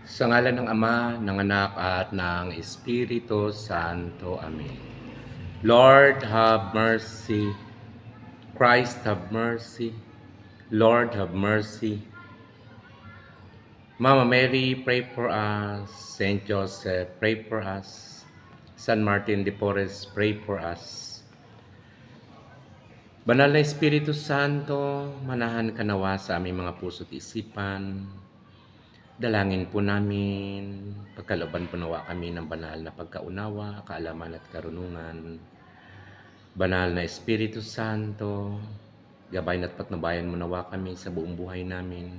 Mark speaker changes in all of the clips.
Speaker 1: Sa ngalan ng Ama, ng Anak, at ng Espiritu Santo. Amen. Lord, have mercy. Christ, have mercy. Lord, have mercy. Mama Mary, pray for us. Saint Joseph, pray for us. San Martin de Porres, pray for us. Banal na Espiritu Santo, manahan ka nawa sa aming mga puso't isipan. Dalangin po namin, pagkalooban po nawa kami ng banal na pagkaunawa, kaalaman at karunungan. Banal na Espiritu Santo, gabayan at patnubayan mo nawa kami sa buong buhay namin,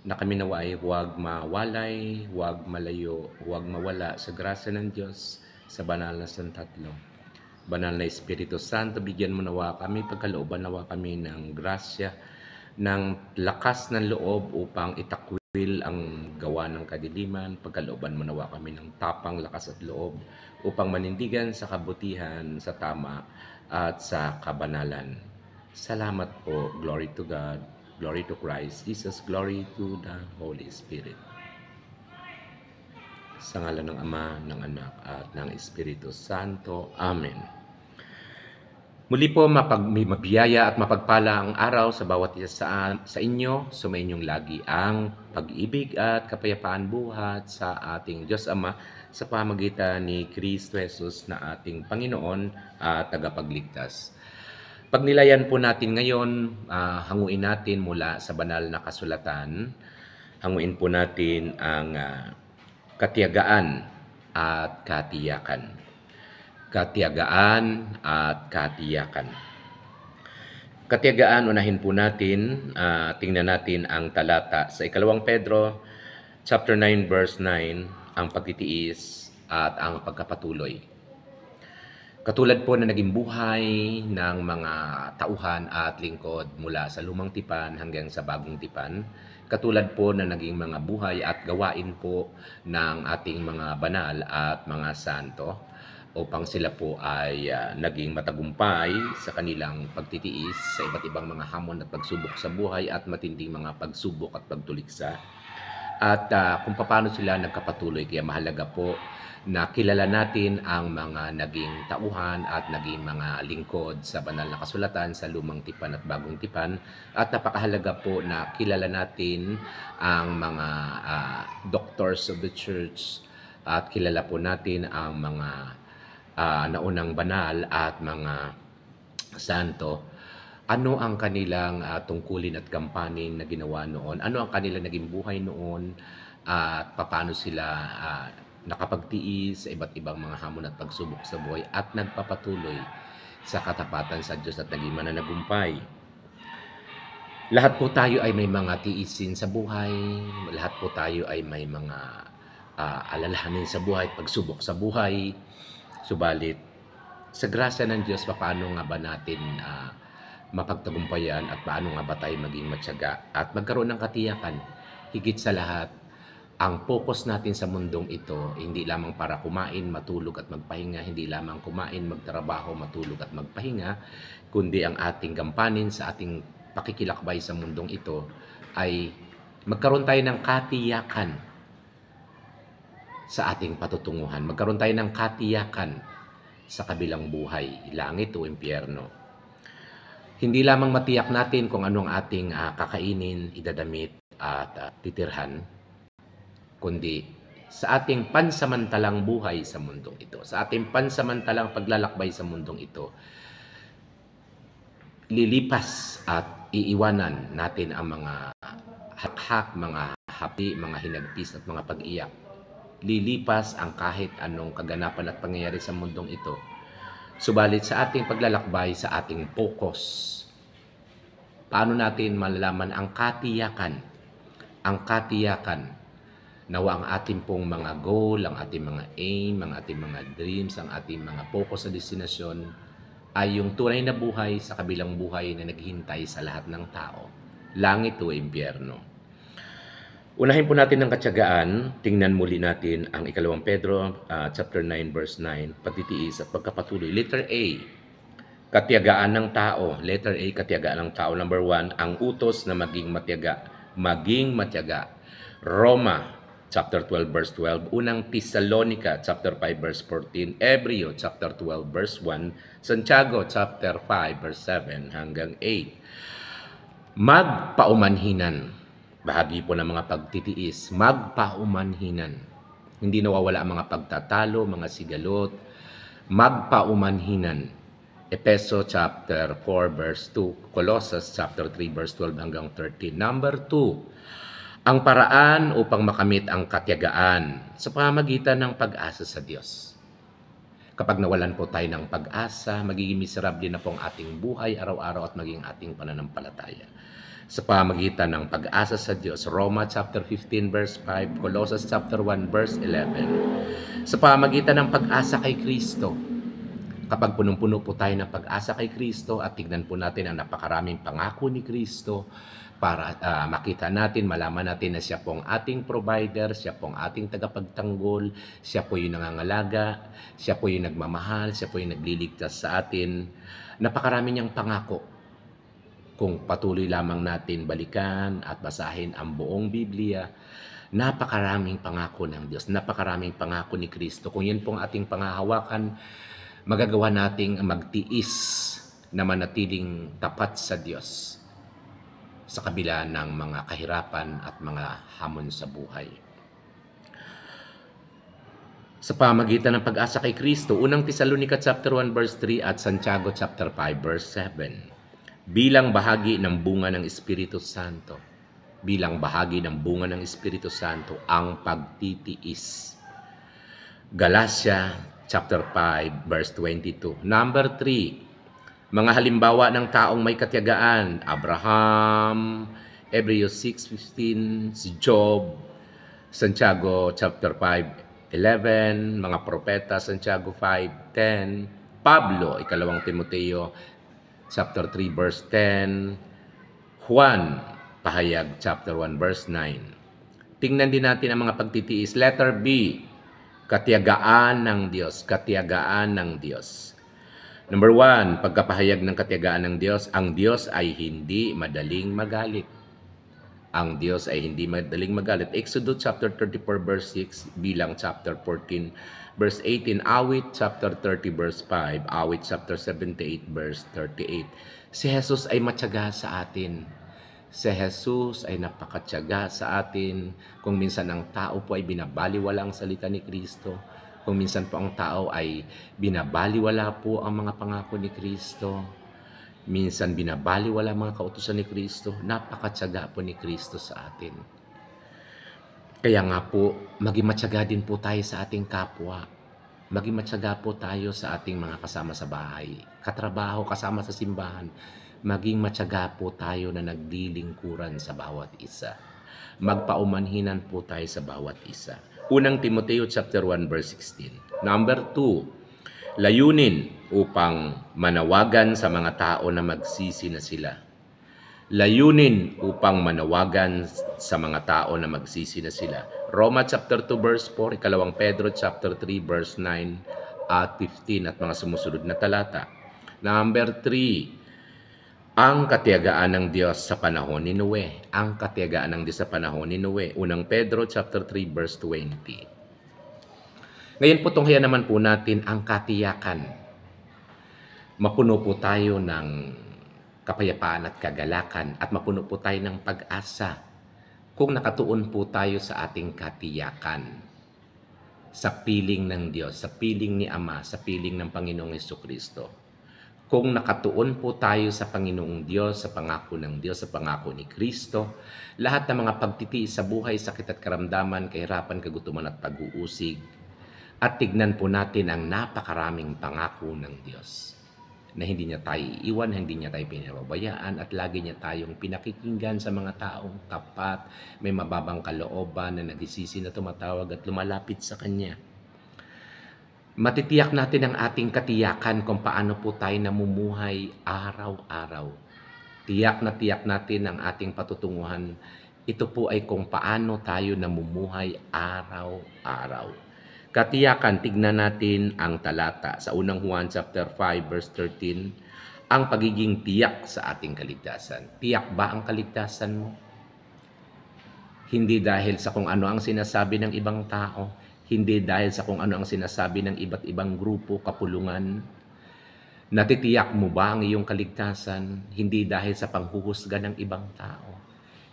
Speaker 1: na kami nawa ay huwag mawalay, huwag malayo, huwag mawala sa grasya ng Diyos sa banal na santatlo. Banal na Espiritu Santo, bigyan mo nawa kami, pagkalooban nawa kami ng grasya, ng lakas ng loob upang itakwil ang gawa ng kadiliman. Pagkalooban mo nawa kami ng tapang, lakas at loob upang manindigan sa kabutihan, sa tama at sa kabanalan. Salamat po. Glory to God. Glory to Christ Jesus. Glory to the Holy Spirit. Sa ngalan ng Ama, ng Anak, at ng Espiritu Santo. Amen. Muli po may mabiyaya at mapagpala ang araw sa bawat isa sa inyo. Sumainyong lagi ang pag-ibig at kapayapaan buhat sa ating Diyos Ama sa pamagitan ni Kristo Jesus na ating Panginoon at tagapagligtas. Pagnilayan po natin ngayon, hanguin natin mula sa banal na kasulatan. Hanguin po natin ang katiyagaan at katiyakan. Katiyagaan at katiyakan. Katiyagaan, unahin po natin, tingnan natin ang talata sa 2 Pedro, chapter 9, verse 9, ang pagtitiis at ang pagkapatuloy. Katulad po na naging buhay ng mga tauhan at lingkod mula sa lumang tipan hanggang sa bagong tipan, katulad po na naging mga buhay at gawain po ng ating mga banal at mga santo, upang sila po ay naging matagumpay sa kanilang pagtitiis sa iba't ibang mga hamon at pagsubok sa buhay at matinding mga pagsubok at pagtuliksa. At kung paano sila nagkapatuloy, kaya mahalaga po na kilala natin ang mga naging tauhan at naging mga lingkod sa banal na kasulatan sa lumang tipan at bagong tipan. At napakahalaga po na kilala natin ang mga doctors of the church at kilala po natin ang mga naunang banal at mga santo. Ano ang kanilang tungkulin at kampanin na ginawa noon? Ano ang kanilang naging buhay noon? At paano sila nakapagtiis sa iba't ibang mga hamon at pagsubok sa buhay at nagpapatuloy sa katapatan sa Diyos at naging mananagumpay. Lahat po tayo ay may mga tiisin sa buhay. Lahat po tayo ay may mga alalahanin sa buhay, pagsubok sa buhay. Subalit, sa grasya ng Diyos, paano nga ba natin mapagtagumpayan at paano nga ba tayo maging matyaga at magkaroon ng katiyakan? Higit sa lahat, ang focus natin sa mundong ito, hindi lamang para kumain, matulog at magpahinga, hindi lamang kumain, magtrabaho, matulog at magpahinga, kundi ang ating gampanin sa ating pakikilakbay sa mundong ito ay magkaroon tayo ng katiyakan sa ating patutunguhan. Magkaroon tayo ng katiyakan sa kabilang buhay, langit o impyerno. Hindi lamang matiyak natin kung anong ating kakainin, idadamit at titirhan, kundi sa ating pansamantalang buhay sa mundong ito, sa ating pansamantalang paglalakbay sa mundong ito, lilipas at iiwanan natin ang mga hakhak, mga hapi, mga hinagpis at mga pag-iyak. Lilipas ang kahit anong kaganapan at pangyayari sa mundong ito. Subalit sa ating paglalakbay, sa ating focus, paano natin malalaman ang katiyakan? Ang katiyakan, nawa ang ating pong mga goal, ang ating mga aim, ang ating mga dreams, ang ating mga focus sa destinasyon ay yung tunay na buhay sa kabilang buhay na naghihintay sa lahat ng tao. Langit o impyerno. Unahin po natin ang katyagaan. Tingnan muli natin ang 2 Pedro chapter 9 verse 9, pagtitiis at pagkapatuloy. Letter A, katiyagaan ng tao. Letter A, katiyagaan ng tao. Number 1, ang utos na maging matyaga. Maging matyaga. Roma chapter 12 verse 12, unang Thessalonica chapter 5 verse 14, Hebreo chapter 12 verse 1, Santiago chapter 5 verse 7 hanggang 8. Magpaumanhinan. Bahagi po ng mga pagtitiis, magpaumanhinan. Hindi nawawala ang mga pagtatalo, mga sigalot, magpaumanhinan. Efeso chapter 4 verse 2, Colossus chapter 3 verse 12 hanggang 13. Number 2, ang paraan upang makamit ang katiyagaan sa pamamagitan ng pag-asa sa Diyos. Kapag nawalan po tayo ng pag-asa, magiging miserable na po ang ating buhay araw-araw at maging ating pananampalataya. Sa pamamagitan ng pag-asa sa Diyos, Roma chapter 15 verse 5, Colossus chapter 1 verse 11. Sa pamamagitan ng pag-asa kay Kristo, kapag punong-puno po tayo ng pag-asa kay Kristo at tignan po natin ang napakaraming pangako ni Kristo para makita natin, malaman natin na siya po ang ating provider, siya po ang ating tagapagtanggol, siya po yung nangangalaga, siya po yung nagmamahal, siya po yung nagliligtas sa atin. Napakarami niyang pangako. Kung patuloy lamang natin balikan at basahin ang buong Biblia, napakaraming pangako ng Diyos, napakaraming pangako ni Kristo. Kung yan pong ating pangahawakan, magagawa nating magtiis na manatiling tapat sa Diyos sa kabila ng mga kahirapan at mga hamon sa buhay. Sa pamamagitan ng pag-asa kay Kristo, unang Thessalonica chapter 1 verse 3 at Santiago chapter 5 verse 7. Bilang bahagi ng bunga ng Espiritu Santo, bilang bahagi ng bunga ng Espiritu Santo, ang pagtitiis. Galatia chapter 5 verse 22. Number 3, mga halimbawa ng taong may katiyagaan, Abraham, Hebreo 6:15, si Job, Santiago chapter 5:11, mga propeta, Santiago 5:10, Pablo, ikalawang Timoteo chapter 3 verse 10, Juan, pahayag chapter 1 verse 9. Tingnan din natin ang mga pagtitiis. Letter B, katiyagaan ng Diyos, katiyagaan ng Diyos. Number 1, pagkapahayag ng katiyagaan ng Diyos, ang Diyos ay hindi madaling magalit. Ang Diyos ay hindi madaling magalit. Exodus chapter 34 verse 6, Bilang chapter 14 verse 18, Awit chapter 30 verse 5, Awit chapter 78 verse 38. Si Jesus ay matyaga sa atin. Si Jesus ay napakatyaga sa atin. Kung minsan ang tao po ay binabaliwala ang salita ni Kristo, kung minsan po ang tao ay binabaliwala po ang mga pangako ni Kristo, minsan binabaliwala ang mga kautusan ni Kristo, napakatyaga po ni Kristo sa atin. Kaya nga po, maging matyaga din po tayo sa ating kapwa. Maging matyaga po tayo sa ating mga kasama sa bahay, katrabaho, kasama sa simbahan. Maging matyaga po tayo na naglilingkuran sa bawat isa. Magpaumanhinan po tayo sa bawat isa. Unang Timoteo chapter 1 verse 16. Number 2, layunin upang manawagan sa mga tao na magsisi na sila. Layunin upang manawagan sa mga tao na magsisi na sila. Roma chapter 2 verse 4, ikalawang Pedro chapter 3 verse 9 at 15 at mga sumusunod na talata. Number 3, ang katiyagaan ng Diyos sa panahon ni Noe. Ang katiyagaan ng Diyos sa panahon ni Noe. Unang Pedro chapter 3 verse 20. Ngayon po tunghayan naman po natin ang katiyakan. Mapuno po tayo ng kapayapaan at kagalakan at mapuno po tayo ng pag-asa kung nakatuon po tayo sa ating katiyakan. Sa piling ng Diyos, sa piling ni Ama, sa piling ng Panginoong Jesucristo. Kung nakatuon po tayo sa Panginoong Diyos, sa pangako ng Diyos, sa pangako ni Kristo, lahat ng mga pagtitiis sa buhay, sakit at karamdaman, kahirapan, kagutuman at pag-uusig, at tignan po natin ang napakaraming pangako ng Diyos na hindi niya tayo iiwan, hindi niya tayo pinababayaan, at lagi niya tayong pinakikinggan sa mga taong tapat, may mababang kalooban na nagsisisi na tumatawag at lumalapit sa Kanya. Matitiyak natin ang ating katiyakan kung paano po tayo namumuhay araw-araw. Tiyak natin ang ating patutunguhan. Ito po ay kung paano tayo namumuhay araw-araw. Katiyakan, tignan natin ang talata sa unang Juan chapter 5 verse 13, ang pagiging tiyak sa ating kaligtasan. Tiyak ba ang kaligtasan mo? Hindi dahil sa kung ano ang sinasabi ng ibang tao, hindi dahil sa kung ano ang sinasabi ng iba't ibang grupo, kapulungan. Natitiyak mo ba ang iyong kaligtasan? Hindi dahil sa panghuhusga ng ibang tao,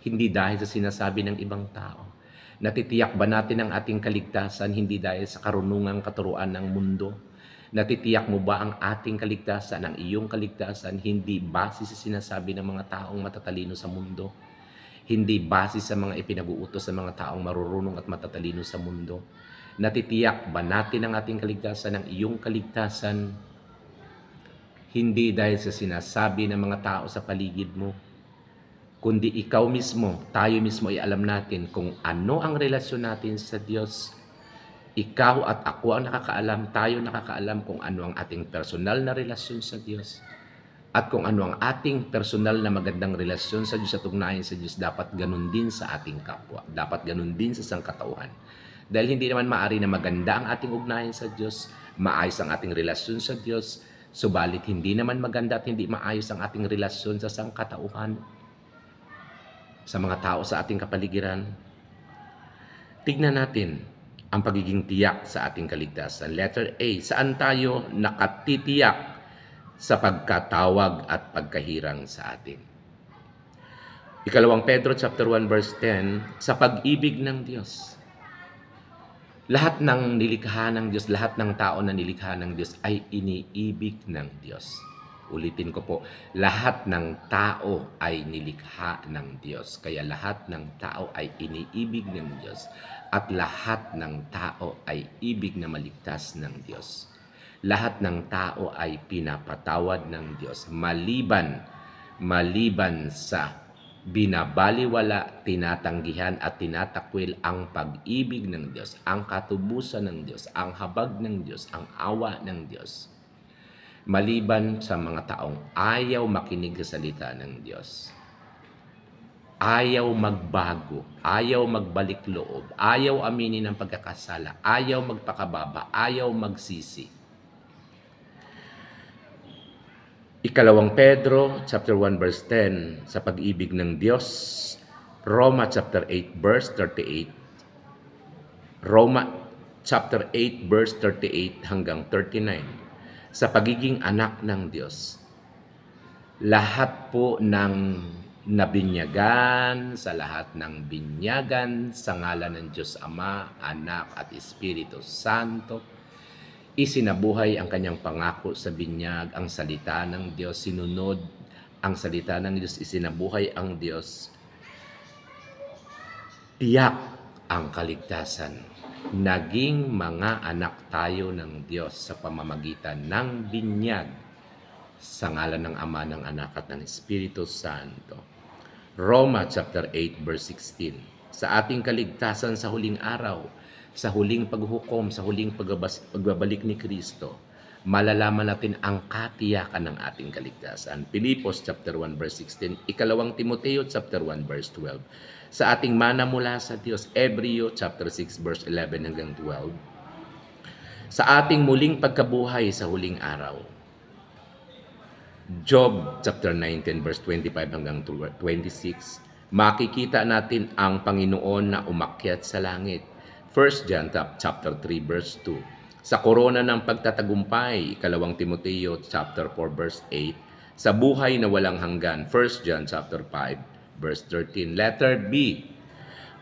Speaker 1: hindi dahil sa sinasabi ng ibang tao. Natitiyak ba natin ang ating kaligtasan hindi dahil sa karunungang katuruan ng mundo? Natitiyak mo ba ang ating kaligtasan, ang iyong kaligtasan, hindi base sa sinasabi ng mga taong matatalino sa mundo? Hindi base sa mga ipinag-uutos sa mga taong marurunong at matatalino sa mundo? Natitiyak ba natin ang ating kaligtasan, ang iyong kaligtasan, hindi dahil sa sinasabi ng mga tao sa paligid mo, kundi ikaw mismo, tayo mismo ay alam natin kung ano ang relasyon natin sa Diyos. Ikaw at ako ang nakakaalam, tayo nakakaalam kung ano ang ating personal na relasyon sa Diyos. At kung ano ang ating personal na magandang relasyon sa Diyos at ugnayan sa Diyos, dapat ganun din sa ating kapwa. Dapat ganun din sa sangkatauhan. Dahil hindi naman maaari na maganda ang ating ugnayan sa Diyos, maayos ang ating relasyon sa Diyos, subalit hindi naman maganda at hindi maayos ang ating relasyon sa sangkatauhan, sa mga tao sa ating kapaligiran. Tignan natin ang pagiging tiyak sa ating kaligtasan. Letter A, saan tayo nakatitiyak sa pagkatawag at pagkahirang sa atin? Ikalawang Pedro chapter 1 verse 10, sa pag-ibig ng Diyos. Lahat ng nilikha ng Diyos, lahat ng tao na nilikha ng Diyos ay iniibig ng Diyos. Ulitin ko po, lahat ng tao ay nilikha ng Diyos. Kaya lahat ng tao ay iniibig ng Diyos. At lahat ng tao ay ibig na maligtas ng Diyos. Lahat ng tao ay pinapatawad ng Diyos. Maliban sa binabaliwala, tinatanggihan at tinatakwil ang pag-ibig ng Diyos, ang katubusan ng Diyos, ang habag ng Diyos, ang awa ng Diyos. Maliban sa mga taong ayaw makinig sa salita ng Diyos, ayaw magbago, ayaw magbalik loob, ayaw aminin ang pagkakasala, ayaw magpakababa, ayaw magsisi. Ikalawang Pedro chapter 1 verse 10, sa pag-ibig ng Diyos. Roma chapter 8 verse 38. Roma chapter 8 verse 38 hanggang 39. Sa pagiging anak ng Diyos. Lahat po ng nabinyagan, sa lahat ng binyagan, sa ngalan ng Diyos Ama, Anak at Espiritu Santo, isinabuhay ang kanyang pangako sa binyag, ang salita ng Diyos, sinunod ang salita ng Diyos, isinabuhay ang Diyos. Tiyak ang kaligtasan. Naging mga anak tayo ng Diyos sa pamamagitan ng binyag sa ngalan ng Ama, ng Anak at ng Espiritu Santo. Roma chapter 8 verse 16. Sa ating kaligtasan sa huling araw, sa huling paghukom, sa huling pagbabalik ni Kristo, malalaman natin ang katiyakan ng ating kaligtasan. Pilipos chapter 1 verse 16, ikalawang Timoteo chapter 1 verse 12. Sa ating mana mula sa Diyos, Hebreo chapter 6 verse 11 hanggang 12. Sa ating muling pagkabuhay sa huling araw, Job chapter 19 verse 25 hanggang 26, makikita natin ang Panginoon na umakyat sa langit. 1 John chapter 3 verse 2. Sa korona ng pagtatagumpay, ikalawang Timoteo chapter 4 verse 8. Sa buhay na walang hanggan, 1 John chapter 5 verse 13. Letter B.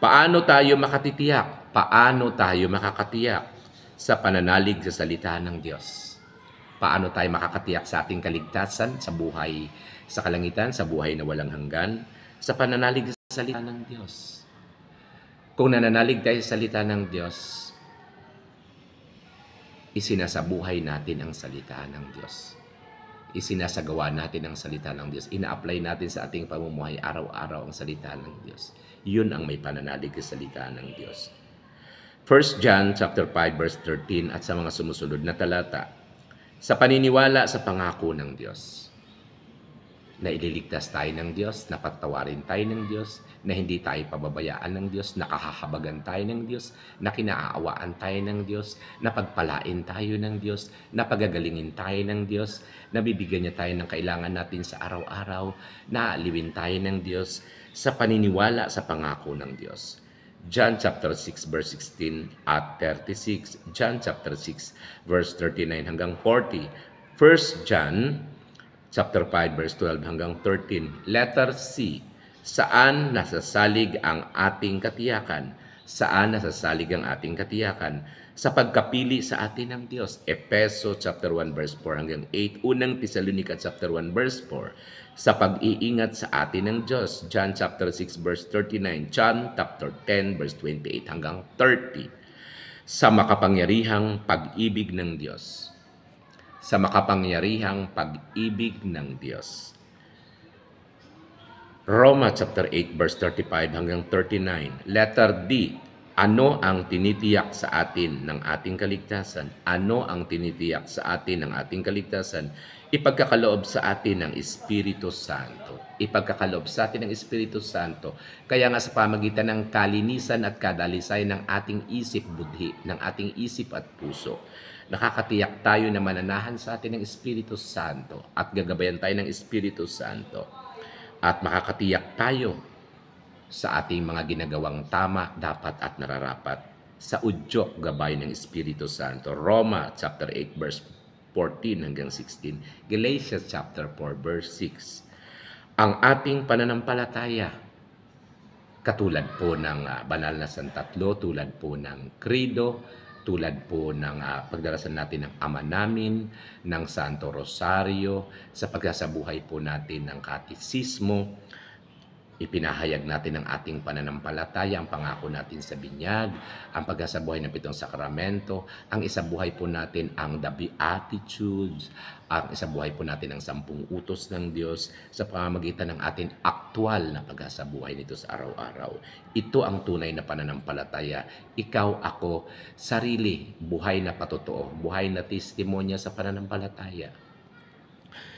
Speaker 1: Paano tayo makatitiyak? Paano tayo makakatiyak? Sa pananalig sa salita ng Diyos. Paano tayo makakatiyak sa ating kaligtasan, sa buhay sa kalangitan, sa buhay na walang hanggan? Sa pananalig sa salita ng Diyos. Kung nananalig tayo sa salita ng Diyos, isinasabuhay natin ang salita ng Diyos. Isinasagawa natin ang salita ng Diyos. Ina-apply natin sa ating pamumuhay araw-araw ang salita ng Diyos. Yun ang may pananalig sa salita ng Diyos. 1 John chapter 5 verse 13 at sa mga sumusunod na talata. Sa paniniwala sa pangako ng Diyos, na ililigtas tayo ng Diyos, na pagtawarin tayo ng Diyos, na hindi tayo pababayaan ng Diyos, na kahahabagan tayo ng Diyos, na kinaaawaan tayo ng Diyos, na pagpalain tayo ng Diyos, na pagagalingin tayo ng Diyos, na bibigyan niya tayo ng kailangan natin sa araw-araw, na aaliwin tayo ng Diyos, sa paniniwala sa pangako ng Diyos. John chapter 6 verse 16 at 36, John chapter 6 verse 39 hanggang 40, 1 John chapter 5 verse 12 hanggang 13. Letter C, saan nasasalig ang ating katiyakan? Saan nasasalig ang ating katiyakan? Sa pagkapili sa atin ng Diyos. Efeso chapter 1 verse 4 hanggang 8, unang Tesalonica chapter 1 verse 4. Sa pag-iingat sa atin ng Diyos. John chapter 6 verse 39, John chapter 10 verse 28 hanggang 30. Sa makapangyarihang pag-ibig ng Diyos. Sa makapangyarihang pag-ibig ng Diyos. Roma chapter 8 verse 35 hanggang 39. Letter D, ano ang tinitiyak sa atin ng ating kaligtasan? Ano ang tinitiyak sa atin ng ating kaligtasan? Ipagkakaloob sa atin ng Espiritu Santo. Ipagkakaloob sa atin ng Espiritu Santo. Kaya nga sa pamagitan ng kalinisan at kadalisay ng ating isip budhi, ng ating isip at puso, nakakatiyak tayo na mananahan sa atin ng Espiritu Santo at gagabayan tayo ng Espiritu Santo. At makakatiyak tayo sa ating mga ginagawang tama, dapat at nararapat sa udyok gabay ng Espiritu Santo. Roma chapter 8 verse 14 hanggang 16. Galatians chapter 4 verse 6. Ang ating pananampalataya, katulad po ng banal na santatlo, tulad po ng Credo, tulad po ng pagdarasan natin ng Ama namin, ng Santo Rosario, sa pagsasabuhay po natin ng Katekismo, ipinahayag natin ang ating pananampalataya, ang pangako natin sa binyag, ang pagsasabuhay ng 7 sakramento, ang isabuhay po natin ang the Beatitudes, ang isabuhay po natin ang 10 utos ng Diyos sa pamamagitan ng ating aktual na pagsasabuhay nito sa araw-araw. Ito ang tunay na pananampalataya. Ikaw, ako, sarili, buhay na patotoo, buhay na testimonya sa pananampalataya.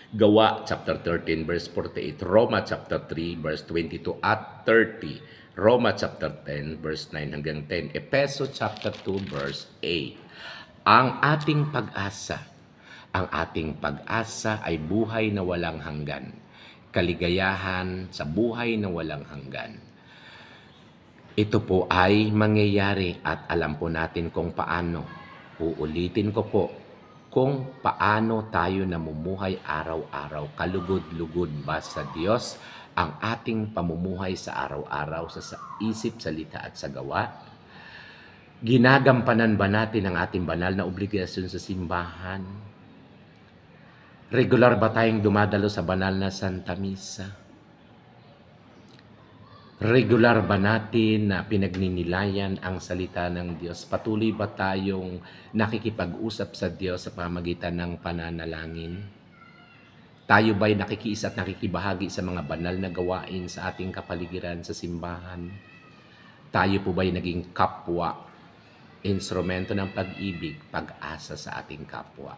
Speaker 1: Gawa chapter 13 verse 48, Roma chapter 3 verse 22 at 30, Roma chapter 10 verse 9 hanggang 10, Efeso chapter 2 verse 8. Ang ating pag-asa ay buhay na walang hanggan, kaligayahan sa buhay na walang hanggan. Ito po ay mangyayari at alam po natin kung paano. Uulitin ko po, kung paano tayo namumuhay araw-araw, kalugod-lugod ba sa Diyos ang ating pamumuhay sa araw-araw sa isip, salita at sa gawa? Ginagampanan ba natin ang ating banal na obligasyon sa simbahan? Regular ba tayong dumadalo sa banal na Santa Misa? Regular ba natin na pinagninilayan ang salita ng Diyos? Patuloy ba tayong nakikipag-usap sa Diyos sa pamamagitan ng pananalangin? Tayo ba'y nakikiisa at nakikibahagi sa mga banal na gawain sa ating kapaligiran sa simbahan? Tayo po ba'y naging kapwa, instrumento ng pag-ibig, pag-asa sa ating kapwa?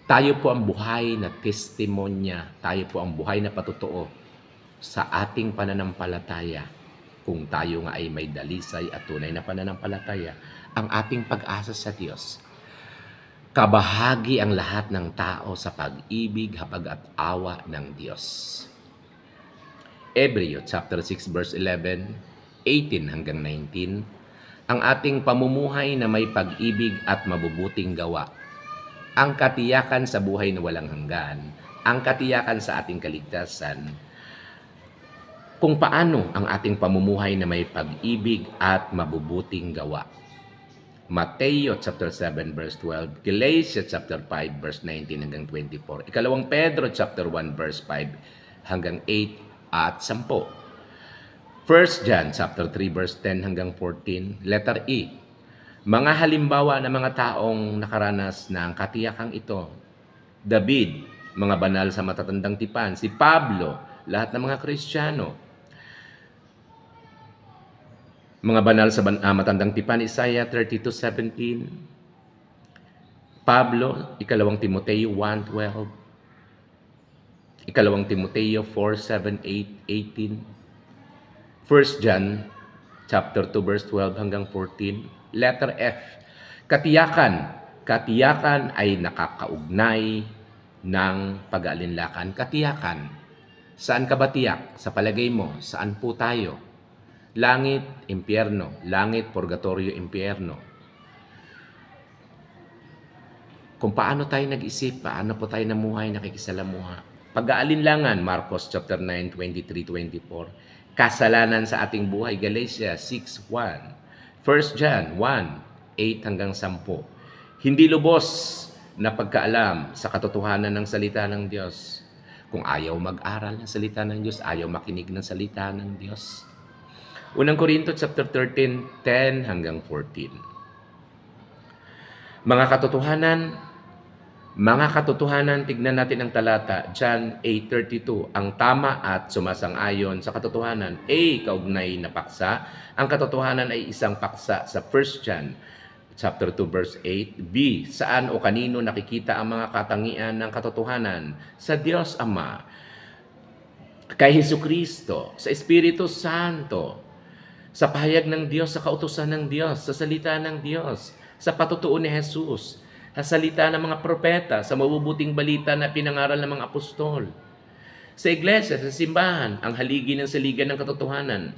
Speaker 1: Tayo po ang buhay na testimonya, tayo po ang buhay na patotoo sa ating pananampalataya. Kung tayo nga ay may dalisay at tunay na pananampalataya, ang ating pag-asa sa Diyos. Kabahagi ang lahat ng tao sa pag-ibig, habag at awa ng Diyos. Hebreo chapter 6 verse 11, 18 hanggang 19. Ang ating pamumuhay na may pag-ibig at mabubuting gawa. Ang katiyakan sa buhay na walang hanggan. Ang katiyakan sa ating kaligtasan. Kung paano ang ating pamumuhay na may pag-ibig at mabubuting gawa. Mateo chapter 7 verse 12, Galatians chapter 5 verse 19 hanggang 24, Ikalawang Pedro chapter 1 verse 5 hanggang 8 at 10. 1 John chapter 3 verse 10 hanggang 14, letter E. Mga halimbawa ng mga taong nakaranas ng katiyakang ito. David, mga banal sa matatandang tipan, si Pablo, lahat ng mga Kristiyano. Mga banal sa matandang tipan, Isaiah 32:17. Pablo, Ikalawang Timoteo 1:12. Ikalawang Timoteo 4:7, 8, 18. 1 John chapter 2 verse 12 hanggang 14. Letter F. Katiyakan. Katiyakan ay nakakaugnay ng pag-aalinlangan. Katiyakan. Saan ka ba tiyak? Sa palagay mo, saan po tayo? Langit, impyerno. Langit, purgatorio, impyerno. Kung paano tayo nag-isip, paano po tayo namuhay, nakikisalamuha. Pag-aalinlangan, Marcos chapter 9, 23-24. Kasalanan sa ating buhay, Galatia 6:1. 1 John 1:8 hanggang 10. Hindi lubos na pagkaalam sa katotohanan ng salita ng Diyos. Kung ayaw mag-aral ng salita ng Diyos, ayaw makinig ng salita ng Diyos. Unang Korinto chapter 13, 10 hanggang 14. Mga katotohanan, tignan natin ang talata, John 8:32. Ang tama at sumasang-ayon sa katotohanan ay kaugnay na paksa. Ang katotohanan ay isang paksa sa 1 John chapter 2 verse 8. B. Saan o kanino nakikita ang mga katangian ng katotohanan? Sa Diyos Ama, kay Hesukristo, sa Espiritu Santo, sa pahayag ng Diyos, sa kautusan ng Diyos, sa salita ng Diyos, sa patutuo ni Jesus, sa salita ng mga propeta, sa mabubuting balita na pinangaral ng mga apostol. Sa iglesia, sa simbahan, ang haligi ng saligan ng katotohanan.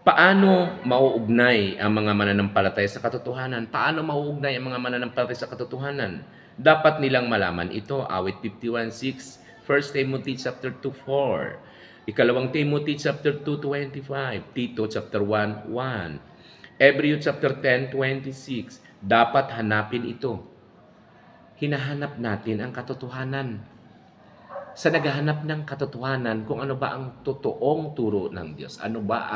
Speaker 1: Paano mauugnay ang mga mananampalataya sa katotohanan? Paano mauugnay ang mga mananampalataya sa katotohanan? Dapat nilang malaman ito. Awit 51:6, 1 Timothy chapter 2:4, Ikalawang Timothy chapter 2:25, Tito chapter 1:1, Hebreo chapter 10:26. Dapat hanapin ito. Hinahanap natin ang katotohanan. Sa naghahanap ng katotohanan, kung ano ba ang totoong turo ng Diyos, ano ba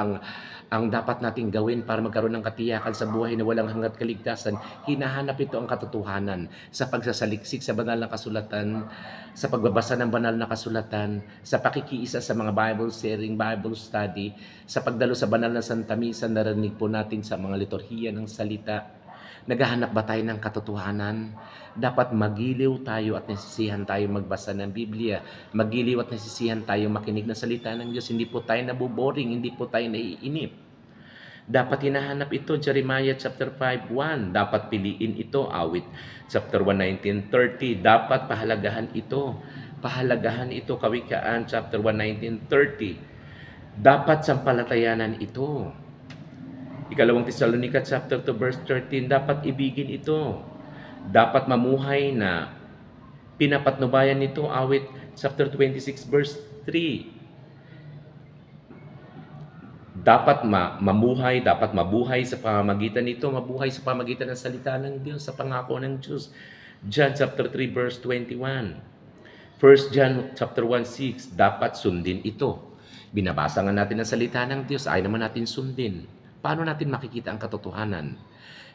Speaker 1: ang dapat nating gawin para magkaroon ng katiyakan sa buhay na walang hanggat kaligtasan, hinahanap ito ang katotohanan sa pagsasaliksik sa banal na kasulatan, sa pagbabasa ng banal na kasulatan, sa pakikiisa sa mga Bible sharing, Bible study, sa pagdalo sa banal na Santa Misa, narinig po natin sa mga liturhiya ng salita. Naghahanap ba tayo ng katotohanan? Dapat magiliw tayo at nasisihan tayo magbasa ng Biblia. Magiliw at nasisihan tayo makinig ng salita ng Diyos. Hindi po tayo naboboring, hindi po tayo naiinip. Dapat hinahanap ito, Jeremiah chapter 5:1. Dapat piliin ito, Awit chapter 1:19-30. Dapat pahalagahan ito. Pahalagahan ito, Kawikaan chapter 1:19-30. Dapat sampalatayanan ito. Ikalawang Tesalonica chapter 2 verse 13, dapat ibigin ito. Dapat mamuhay na pinapatnubayan nito, Awit chapter 26 verse 3. Dapat mabuhay sa pamamagitan nito, mabuhay sa pamamagitan ng salita ng Diyos, sa pangako ng Diyos. John chapter 3 verse 21. 1 John chapter 1:6, dapat sundin ito. Binabasa nga natin ang salita ng Diyos, ayaw naman natin sundin. Paano natin makikita ang katotohanan?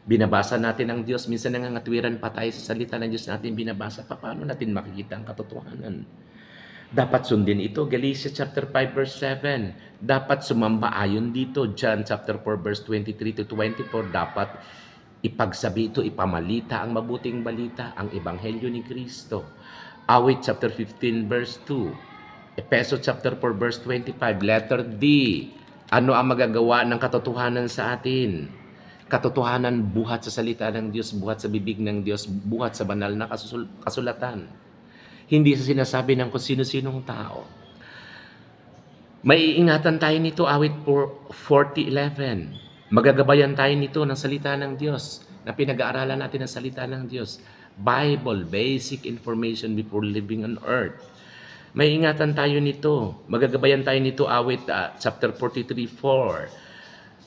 Speaker 1: Binabasa natin ang Diyos, minsan nangangatwiran pa tayo sa salita ng Diyos natin binabasa pa. Paano natin makikita ang katotohanan? Dapat sundin ito. Galatia chapter 5 verse 7. Dapat sumamba ayon dito. John chapter 4 verse 23-24. Dapat ipagsabi ito, ipamalita ang mabuting balita, ang ebanghelyo ni Kristo. Awit chapter 15 verse 2. Efeso chapter 4 verse 25. Letter D. Ano ang magagawa ng katotohanan sa atin? Katotohanan buhat sa salita ng Diyos, buhat sa bibig ng Diyos, buhat sa banal na kasulatan. Hindi sa sinasabi ng kung sino-sinong tao. Maiingatan tayo nito, Awit 40:11. Magagabayan tayo nito ng salita ng Diyos, na pinag-aaralan natin ng salita ng Diyos. Bible, basic information before living on earth. May ingatan tayo nito. Magagabayan tayo nito, Awit chapter 43:4.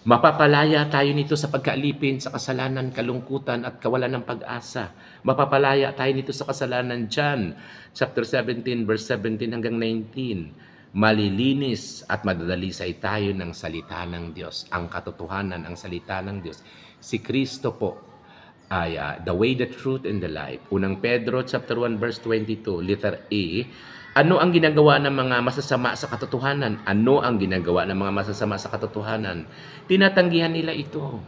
Speaker 1: Mapapalaya tayo nito sa pagkaalipin sa kasalanan, kalungkutan at kawalan ng pag-asa. Mapapalaya tayo nito sa kasalanan, John chapter 17 verse 17 hanggang 19. Malilinis at madadalisay tayo ng salita ng Diyos. Ang katotohanan, ang salita ng Diyos. Si Kristo po ay the way, the truth, and the life. Unang Pedro chapter 1 verse 22, letter A. Ano ang ginagawa ng mga masasama sa katotohanan? Ano ang ginagawa ng mga masasama sa katotohanan? Tinatanggihan nila ito.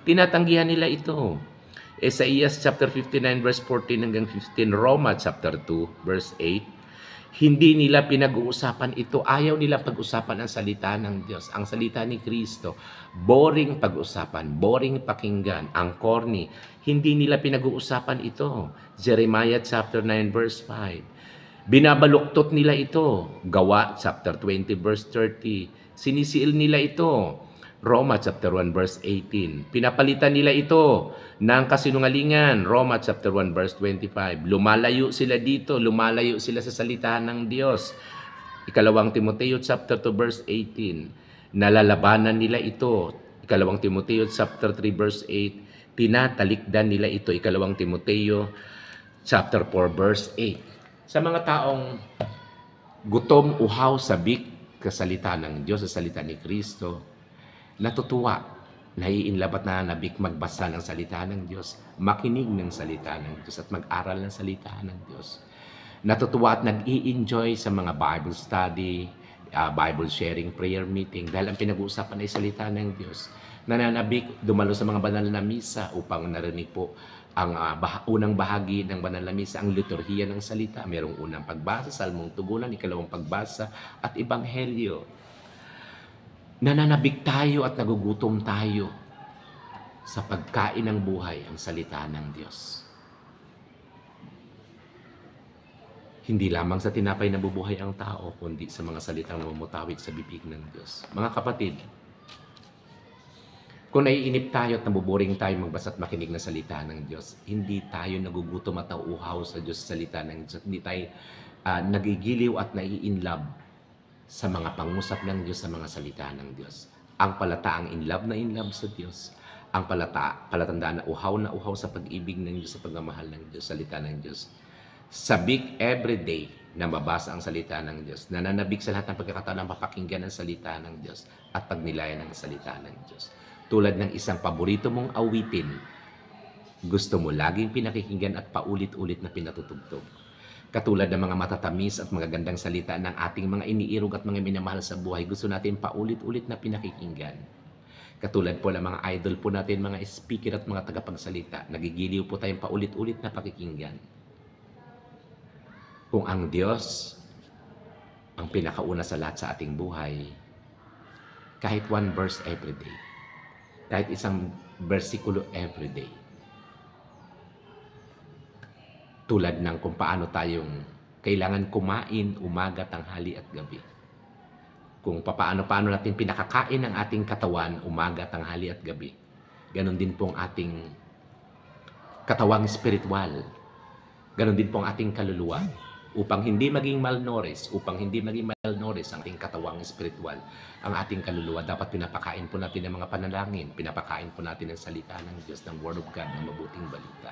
Speaker 1: Tinatanggihan nila ito. Isaias chapter 59 verse 14 hanggang 15, Roma chapter 2 verse 8. Hindi nila pinag-uusapan ito. Ayaw nila pag-usapan ang salita ng Diyos, ang salita ni Kristo. Boring pag-usapan, boring pakinggan, ang corny. Hindi nila pinag-uusapan ito. Jeremiah chapter 9 verse 5. Binabaluktot nila ito. Gawa chapter 20 verse 30. Sinisiil nila ito. Roma chapter 1 verse 18. Pinapalitan nila ito ng kasinungalingan. Roma chapter 1 verse 25. Lumalayo sila dito. Lumalayo sila sa salita ng Diyos. Ikalawang Timoteo chapter 2 verse 18. Nalalabanan nila ito. Ikalawang Timoteo chapter 3 verse 8. Tinatalikdan nila ito. Ikalawang Timoteo chapter 4 verse 8. Sa mga taong gutom, uhaw, sabik, kasalita ng Diyos, sa salita ni Kristo, natutuwa, naiinlab at nananabik magbasa ng salita ng Diyos, makinig ng salita ng Diyos at mag-aral ng salita ng Diyos. Natutuwa at nag-i-enjoy sa mga Bible study, Bible sharing, prayer meeting dahil ang pinag-uusapan ay salita ng Diyos. Nananabik, dumalo sa mga banal na misa upang narinig po ang unang bahagi ng banal na misa, ang liturhiya ng salita. Merong unang pagbasa, salmong tugunan, ikalawang pagbasa at ebanghelyo. Nananabik tayo at nagugutom tayo sa pagkain ng buhay, ang salita ng Diyos. Hindi lamang sa tinapay nabubuhay ang tao, kundi sa mga salitang namumutawid sa bibig ng Diyos. Mga kapatid, kung naiinip tayo at nabuboring tayo magbasa at makinig ng salita ng Diyos, hindi tayo nagugutom at nauuhaw sa Diyos sa salita ng Diyos. Hindi tayo nagigiliw at nai-inlove sa mga pangusap ng Diyos, sa mga salita ng Diyos. Ang palataang inlove na inlove sa Diyos, ang palatandaan na uhaw sa pag-ibig ng Diyos, sa pagmamahal ng Diyos, salita ng Diyos. Sabik everyday na mabasa ang salita ng Diyos. Nananabik sa lahat ng pagkakataon ng papakinggan ang salita ng Diyos at pagnilayan ng salita ng Diyos. Tulad ng isang paborito mong awitin, gusto mo laging pinakikinggan at paulit-ulit na pinatutugtog. Katulad ng mga matatamis at magagandang salita ng ating mga iniirog at mga minamahal sa buhay, gusto natin paulit-ulit na pinakikinggan. Katulad po ng mga idol po natin, mga speaker at mga tagapagsalita, nagigiliw po tayong paulit-ulit na pakikinggan. Kung ang Diyos ang pinakauna sa lahat sa ating buhay, kahit one verse every day, kahit isang bersikulo everyday. Tulad ng kung paano tayong kailangan kumain umaga, tanghali at gabi. Kung paano natin pinakakain ang ating katawan umaga, tanghali at gabi. Ganon din po ang ating katawang spiritual. Ganon din po ang ating kaluluwa. Upang hindi maging malnourished, ang ating katawang spiritual, ang ating kaluluwa, dapat pinapakain po natin ng mga panalangin, pinapakain po natin ng salita ng Diyos, ng Word of God, ng mabuting balita.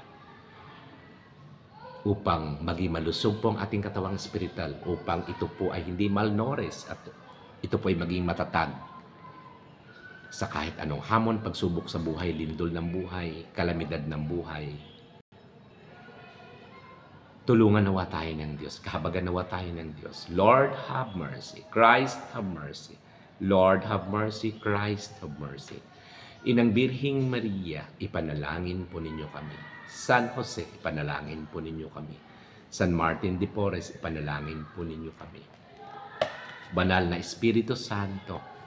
Speaker 1: Upang maging malusog po ang ating katawang spiritual, upang ito po ay hindi malnourished at ito po ay maging matatag sa kahit anong hamon, pagsubok sa buhay, lindol ng buhay, kalamidad ng buhay. Tulungan nawa tayo ng Diyos. Kahabagan nawa tayo ng Diyos. Lord, have mercy. Christ, have mercy. Lord, have mercy. Christ, have mercy. Inang Birhing Maria, ipanalangin po ninyo kami. San Jose, ipanalangin po ninyo kami. San Martin de Porres, ipanalangin po ninyo kami. Banal na Espiritu Santo,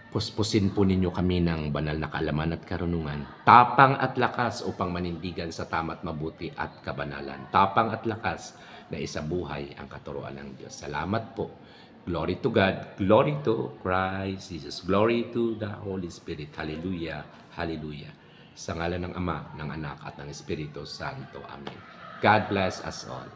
Speaker 1: puspusin po ninyo kami ng banal na kaalaman at karunungan, tapang at lakas upang manindigan sa tama't mabuti at kabanalan. Tapang at lakas na isabuhay ang katuruan ng Diyos. Salamat po. Glory to God. Glory to Christ Jesus. Glory to the Holy Spirit. Hallelujah. Hallelujah. Sa ngalan ng Ama, ng Anak at ng Espiritu Santo. Amen. God bless us all.